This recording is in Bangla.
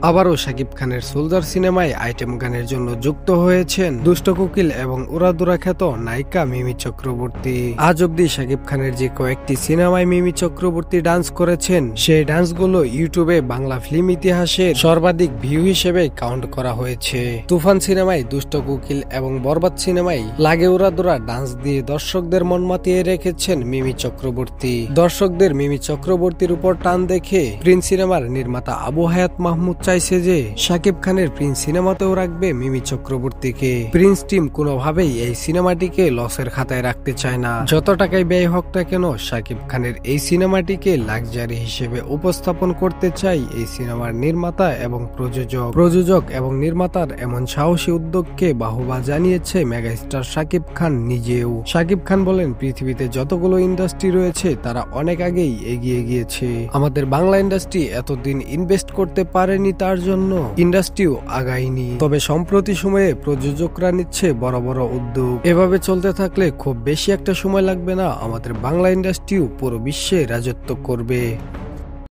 আবারও শাকিব খানের সোলজার সিনেমায় আইটেম গানের জন্য যুক্ত হয়েছেন দুষ্ট কোকিল এবং উড়াদুরা খ্যাত নায়িকা মিমি চক্রবর্তী। আজ অব্দি শাকিব খানের যে কয়েকটি সিনেমায় মিমি চক্রবর্তী ডান্স করেছেন, সেই ডান্সগুলো ইউটিউবে বাংলা ফিল্ম ইতিহাসের সর্বাধিক ভিউ হিসেবে কাউন্ট করা হয়েছে। তুফান সিনেমায় দুষ্ট কোকিল এবং বরবাদ সিনেমায় লাগে উড়াদুরা ডান্স দিয়ে দর্শকদের মন মাতিয়ে রেখেছেন মিমি চক্রবর্তী। দর্শকদের মিমি চক্রবর্তীর উপর টান দেখে প্রিন্স সিনেমার নির্মাতা আবু হায়াত মাহমুদ চাইছে যে শাকিব খানের প্রিন্স সিনেমাতেও রাখবে মিমি চক্রবর্তীকে। প্রিন্স টিম কোনোভাবেই এই সিনেমাটিকে লসের খাতায় রাখতে চায় না। যত টাকায় ব্যয় হোক না কেন, শাকিব খানের এই সিনেমাটিকে লাক্সারি হিসেবে উপস্থাপন করতে চাই এই সিনেমার নির্মাতা এবং প্রযোজক এবং নির্মাতার এমন সাহসী উদ্যোগকে বাহবা জানিয়েছে মেগাস্টার শাকিব খান নিজেও। শাকিব খান বলেন, পৃথিবীতে যতগুলো ইন্ডাস্ট্রি রয়েছে তারা অনেক আগেই এগিয়ে গিয়েছে। আমাদের বাংলা ইন্ডাস্ট্রি এতদিন ইনভেস্ট করতে পারেনি, তার জন্য ইন্ডাস্ট্রিও আগায়নি। তবে সম্প্রতি সময়ে প্রযোজকরা নিচ্ছে বড় বড় উদ্যোগ। এভাবে চলতে থাকলে খুব বেশি একটা সময় লাগবে না, আমাদের বাংলা ইন্ডাস্ট্রিও পুরো বিশ্বে রাজত্ব করবে।